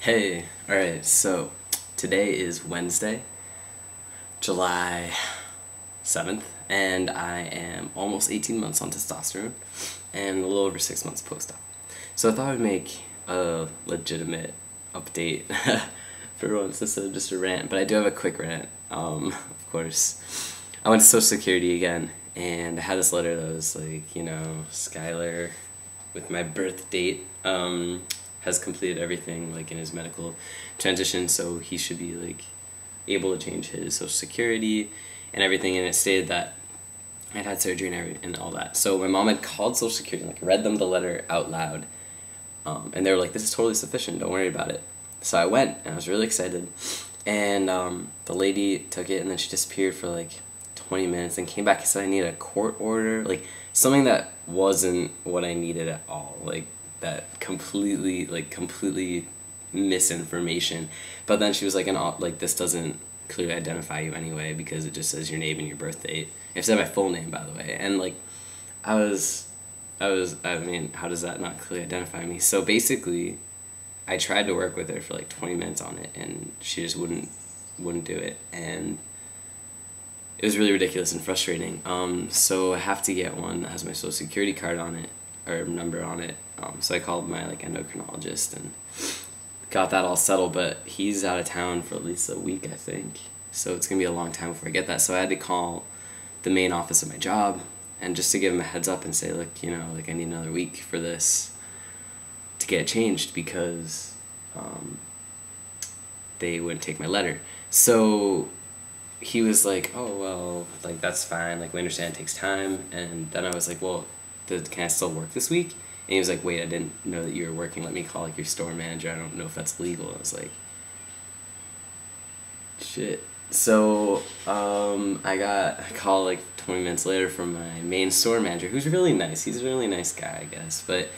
Hey, alright, so today is Wednesday, July 7th, and I am almost 18 months on testosterone and a little over 6 months post-op. So I thought I'd make a legitimate update for once instead of just a rant, but I do have a quick rant. Of course, I went to Social Security again, and I had this letter that was like, Skylar, with my birth date, has completed everything like in his medical transition, so he should be like able to change his Social Security and everything. And it stated that I'd had surgery and all that. So my mom had called Social Security, like read them the letter out loud, and they were like, "This is totally sufficient. Don't worry about it." So I went and I was really excited, and the lady took it and then she disappeared for like 20 minutes and came back and said I needed a court order, like something that wasn't what I needed at all, like that completely misinformation. But then she was like, like this doesn't clearly identify you anyway because it just says your name and your birth date. It said my full name, by the way, and like I mean, how does that not clearly identify me? So basically, I tried to work with her for like 20 minutes on it, and she just wouldn't do it, and it was really ridiculous and frustrating. So I have to get one that has my Social Security card on it, or number on it. So I called my like endocrinologist and got that all settled, but he's out of town for at least a week, I think. So it's gonna be a long time before I get that. So I had to call the main office of my job and just to give him a heads up and say, look, like I need another week for this to get it changed because they wouldn't take my letter. So he was like, oh, well, like, that's fine. Like, we understand it takes time. And then I was like, well, can I still work this week? And he was like, wait, I didn't know that you were working. Let me call, like, your store manager. I don't know if that's legal. I was like, shit. So I called, like, 20 minutes later from my main store manager, who's really nice. He's a really nice guy, I guess. But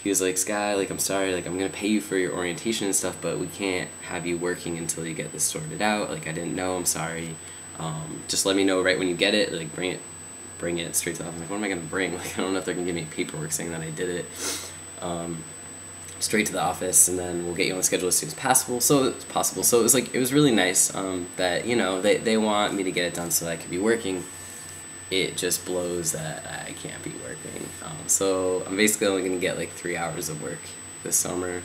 he was like, Sky, like, I'm sorry, like, I'm going to pay you for your orientation and stuff, but we can't have you working until you get this sorted out. Like, I didn't know, I'm sorry. Just let me know right when you get it, like, bring it straight to the office. Like, what am I going to bring? Like, I don't know if they're going to give me paperwork saying that I did it. Straight to the office, and then we'll get you on the schedule as soon as possible. So it was like, it was really nice that, they want me to get it done so that I could be working. It just blows that I can't be working. So I'm basically only going to get like 3 hours of work this summer.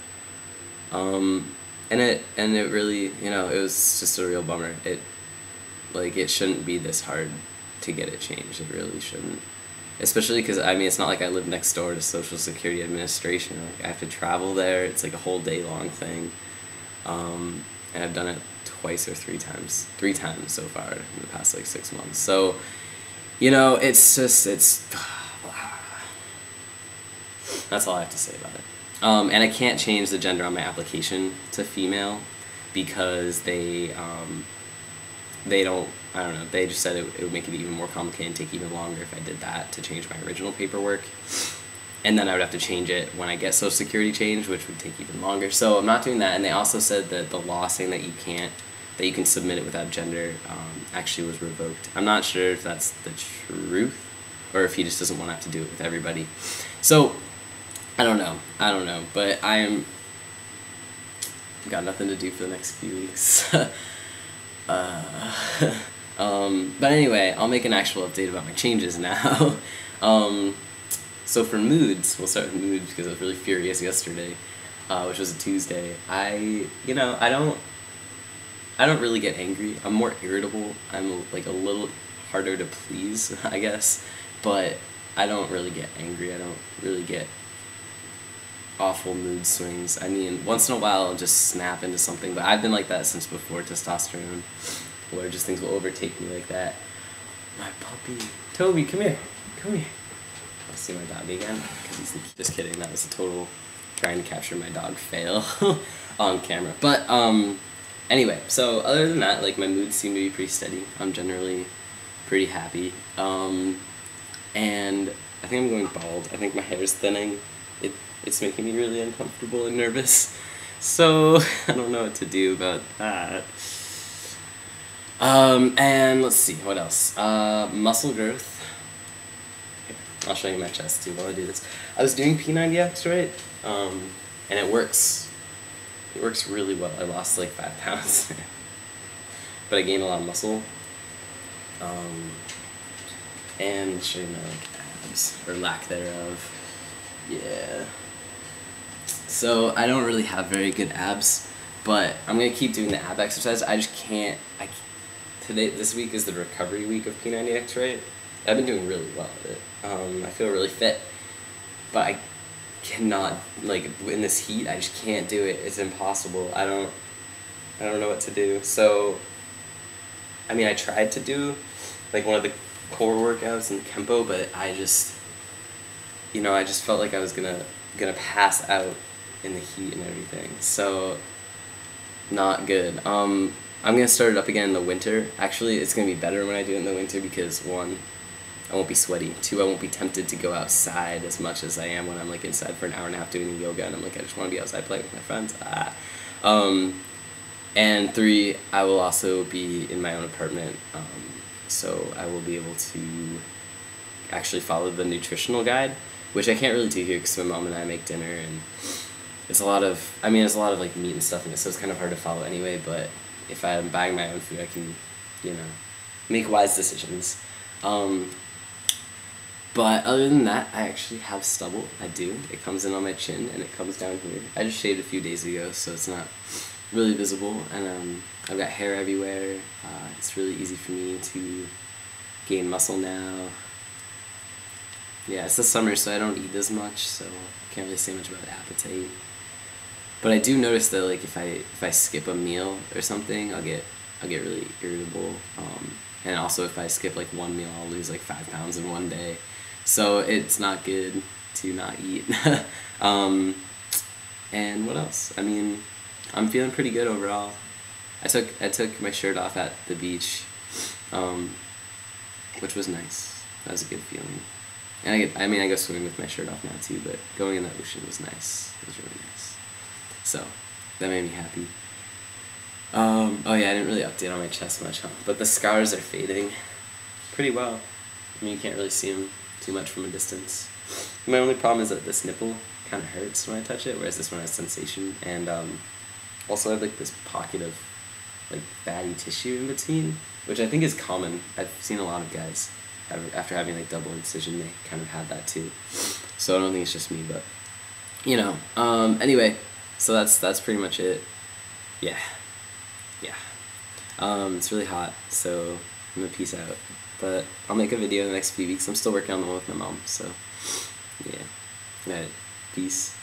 And it really, it was just a real bummer. It shouldn't be this hard to get it changed. It really shouldn't. Especially because, I mean, it's not like I live next door to Social Security Administration. Like, I have to travel there. It's like a whole day long thing. And I've done it twice or three times so far in the past like 6 months. So, it's that's all I have to say about it. And I can't change the gender on my application to female because they don't, I don't know, they just said it would make it even more complicated and take even longer if I did that to change my original paperwork. And then I would have to change it when I get Social Security changed, which would take even longer. So I'm not doing that. And they also said that the law saying that you can submit it without gender actually was revoked. I'm not sure if that's the truth or if he just doesn't want to have to do it with everybody. So I don't know, but got nothing to do for the next few weeks. But anyway, I'll make an actual update about my changes now. So for moods, we'll start with moods because I was really furious yesterday, which was a Tuesday. I don't really get angry. I'm more irritable. I'm like a little harder to please, I guess, but I don't really get angry. I don't really get awful mood swings. I mean, once in a while I'll just snap into something, but I've been like that since before testosterone, where just things will overtake me like that. My puppy. Toby, come here. I'll see my dog again. Just kidding, that was a total trying to capture my dog fail on camera. But, anyway, so other than that, like, my moods seem to be pretty steady. I'm generally pretty happy. And I think I'm going bald. I think my hair's thinning. It's making me really uncomfortable and nervous. So, I don't know what to do about that. And let's see, what else? Muscle growth. Here, I'll show you my chest too while I do this. I was doing P90X, right? And it works. It works really well. I lost like 5 pounds, but I gained a lot of muscle. And I'll show you my like abs, or lack thereof. Yeah. So I don't really have very good abs, but I'm gonna keep doing the ab exercise. I just can't. This week is the recovery week of P90X, right? I've been doing really well at it. I feel really fit, but I cannot, like, in this heat, I just can't do it. It's impossible. I don't know what to do. So, I mean, I tried to do like one of the core workouts in the Kempo, but I just felt like I was gonna pass out in the heat and everything. So, not good. I'm gonna start it up again in the winter. Actually, it's gonna be better when I do it in the winter because 1, I won't be sweaty. 2, I won't be tempted to go outside as much as I am when I'm like inside for an hour and a half doing yoga and I'm like, I just want to be outside playing with my friends. And 3, I will also be in my own apartment, so I will be able to actually follow the nutritional guide, which I can't really do here because my mom and I make dinner and it's a lot of like meat and stuff in it, so it's kind of hard to follow anyway, but if I'm buying my own food, I can, make wise decisions. But other than that, I actually have stubble. I do. It comes in on my chin and it comes down here. I just shaved a few days ago, so it's not really visible. And I've got hair everywhere. It's really easy for me to gain muscle now. Yeah, it's the summer, so I don't eat as much, so I can't really say much about appetite. But I do notice that like if I skip a meal or something, I'll get really irritable. And also if I skip like one meal, I'll lose like 5 pounds in one day. So it's not good to not eat. And what else? I mean, I'm feeling pretty good overall. I took my shirt off at the beach, which was nice. That was a good feeling. And I go swimming with my shirt off now too, but going in the ocean was nice. It was really nice. So, that made me happy. Oh yeah, I didn't really update on my chest much, huh? But the scars are fading pretty well. I mean, you can't really see them too much from a distance. My only problem is that this nipple kind of hurts when I touch it, whereas this one has sensation. And also I have like this pocket of like fatty tissue in between, which I think is common. I've seen a lot of guys after having like double incision, they kind of have that too. So I don't think it's just me, but anyway, so that's pretty much it. Yeah. It's really hot, so I'm gonna peace out. But I'll make a video in the next few weeks. I'm still working on the one with my mom, so yeah. Alright, peace.